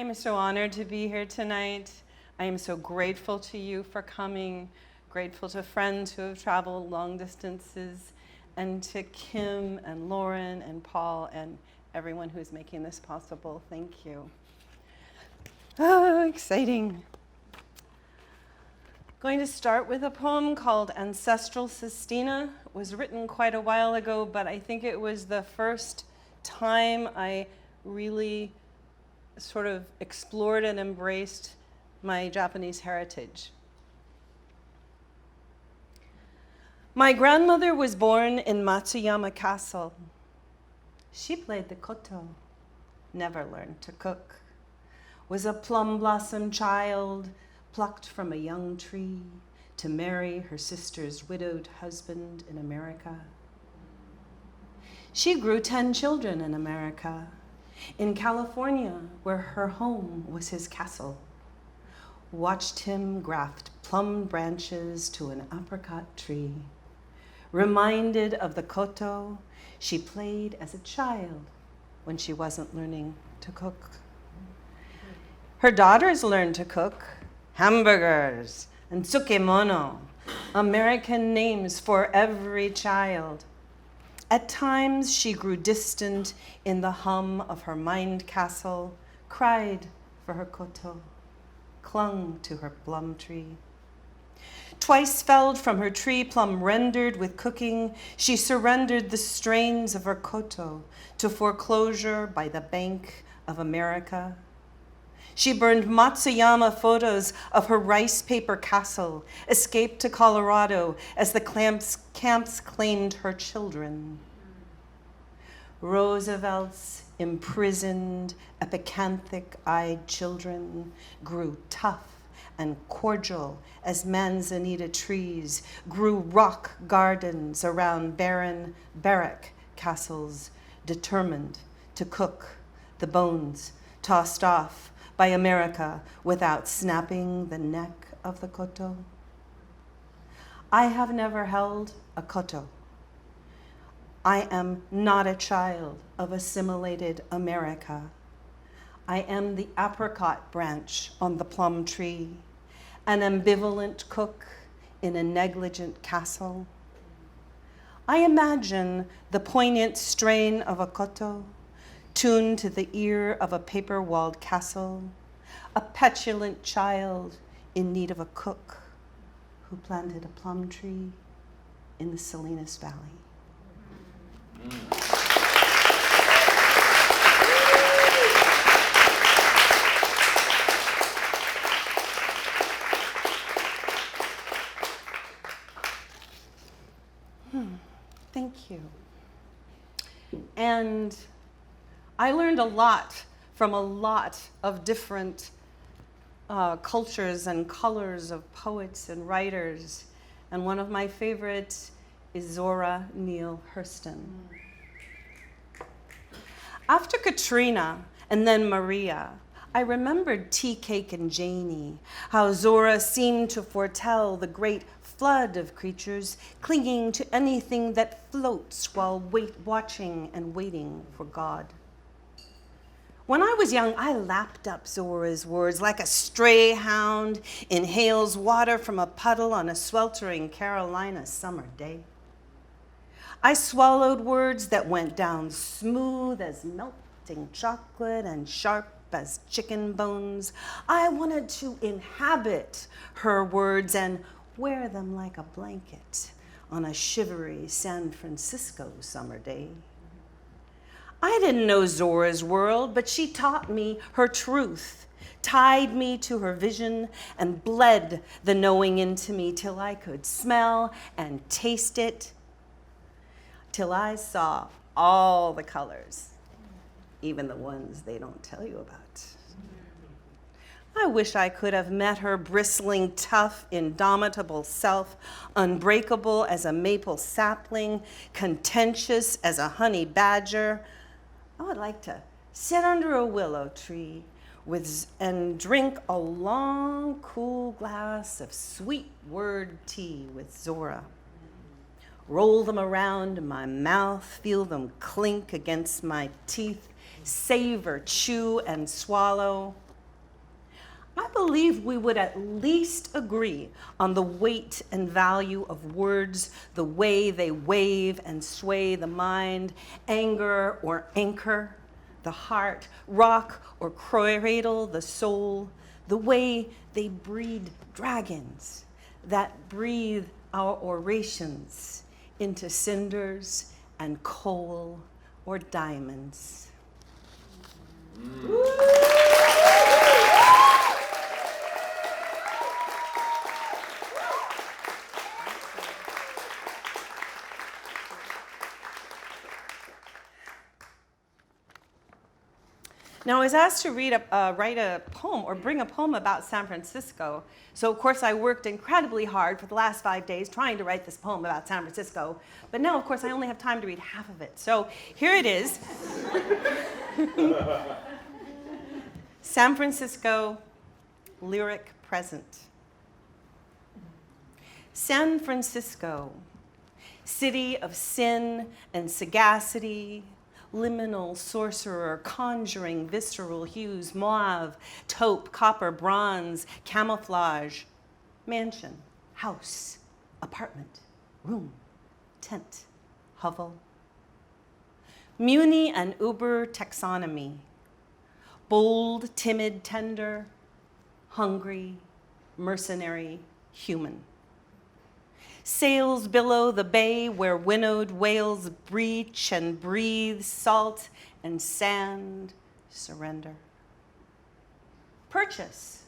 am so honored to be here tonight. I am so grateful to you for coming, grateful to friends who have traveled long distances, and to Kim and Lauren and Paul and everyone who's making this possible. Thank you. Oh, exciting. Going to start with a poem called Ancestral Sestina. It was written quite a while ago, but I think it was the first time I really sort of explored and embraced my Japanese heritage. My grandmother was born in Matsuyama Castle. She played the koto, never learned to cook, was a plum blossom child plucked from a young tree to marry her sister's widowed husband in America. She grew 10 children in America, in California, where her home was his castle. Watched him graft plum branches to an apricot tree. Reminded of the koto she played as a child when she wasn't learning to cook. Her daughters learned to cook hamburgers and tsukemono, American names for every child. At times, she grew distant in the hum of her mind castle, cried for her koto, clung to her plum tree. Twice felled from her tree plum rendered with cooking, she surrendered the strains of her koto to foreclosure by the Bank of America. She burned Matsuyama photos of her rice paper castle, escaped to Colorado as the camps claimed her children. Roosevelt's imprisoned, epicanthic-eyed children grew tough and cordial as manzanita trees, grew rock gardens around barren barrack castles, determined to cook the bones tossed off by America without snapping the neck of the koto. I have never held a koto. I am not a child of assimilated America. I am the apricot branch on the plum tree, an ambivalent cook in a negligent castle. I imagine the poignant strain of a koto, tuned to the ear of a paper-walled castle, a petulant child in need of a cook who planted a plum tree in the Salinas Valley. Thank you. And I learned a lot from a lot of different cultures and colors of poets and writers. And one of my favorites is Zora Neale Hurston. After Katrina and then Maria, I remembered Tea Cake and Janie, how Zora seemed to foretell the great flood of creatures clinging to anything that floats while watching and waiting for God. When I was young, I lapped up Zora's words like a stray hound inhales water from a puddle on a sweltering Carolina summer day. I swallowed words that went down smooth as melting chocolate and sharp as chicken bones. I wanted to inhabit her words and wear them like a blanket on a shivery San Francisco summer day. I didn't know Zora's world, but she taught me her truth, tied me to her vision, and bled the knowing into me till I could smell and taste it, till I saw all the colors, even the ones they don't tell you about. I wish I could have met her bristling, tough, indomitable self, unbreakable as a maple sapling, contentious as a honey badger. I would like to sit under a willow tree and drink a long, cool glass of sweet word tea with Zora. Roll them around in my mouth, feel them clink against my teeth, savor, chew, and swallow. I believe we would at least agree on the weight and value of words, the way they wave and sway the mind, anger or anchor the heart, rock or cradle the soul, the way they breed dragons that breathe our orations into cinders and coal or diamonds. Now, I was asked to write a poem or bring a poem about San Francisco. So, of course, I worked incredibly hard for the last 5 days trying to write this poem about San Francisco. But now, of course, I only have time to read half of it. So here it is. San Francisco, lyric present. San Francisco, city of sin and sagacity, liminal sorcerer, conjuring visceral hues, mauve, taupe, copper, bronze, camouflage, mansion, house, apartment, room, tent, hovel. Muni and uber taxonomy, bold, timid, tender, hungry, mercenary, human. Sails billow the bay where winnowed whales breach and breathe salt and sand surrender. Purchase,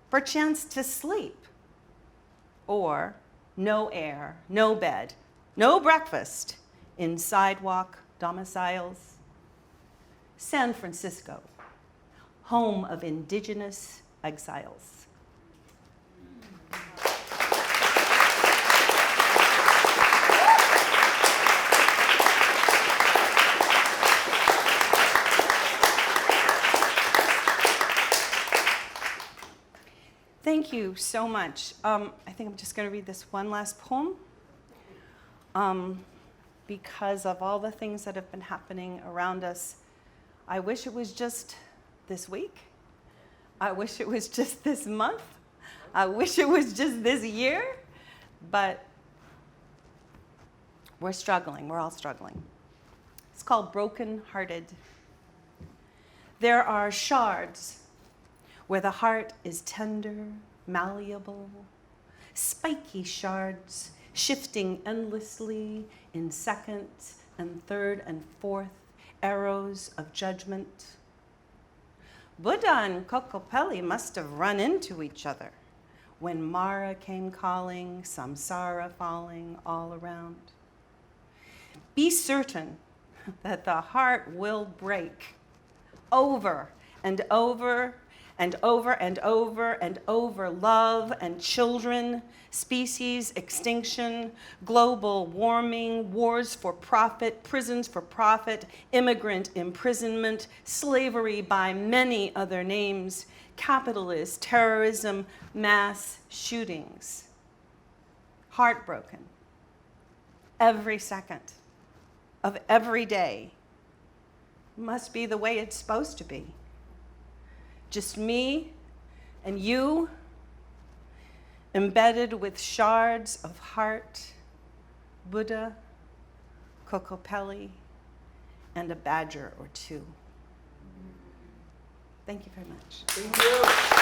perchance to sleep, or no air, no bed, no breakfast in sidewalk domiciles. San Francisco, home of indigenous exiles. Thank you so much. I think I'm just going to read this one last poem because of all the things that have been happening around us. I wish it was just this week. I wish it was just this month. I wish it was just this year. But we're struggling. We're all struggling. It's called Broken Hearted. There are shards where the heart is tender, malleable, spiky shards shifting endlessly in second and third and fourth arrows of judgment. Buddha and Kokopelli must have run into each other when Mara came calling, samsara falling all around. Be certain that the heart will break over and over and over and over and over, love and children, species extinction, global warming, wars for profit, prisons for profit, immigrant imprisonment, slavery by many other names, capitalist, terrorism, mass shootings. Heartbroken every second of every day must be the way it's supposed to be. Just me and you, embedded with shards of heart, Buddha, Kokopelli, and a badger or two. Thank you very much. Thank you.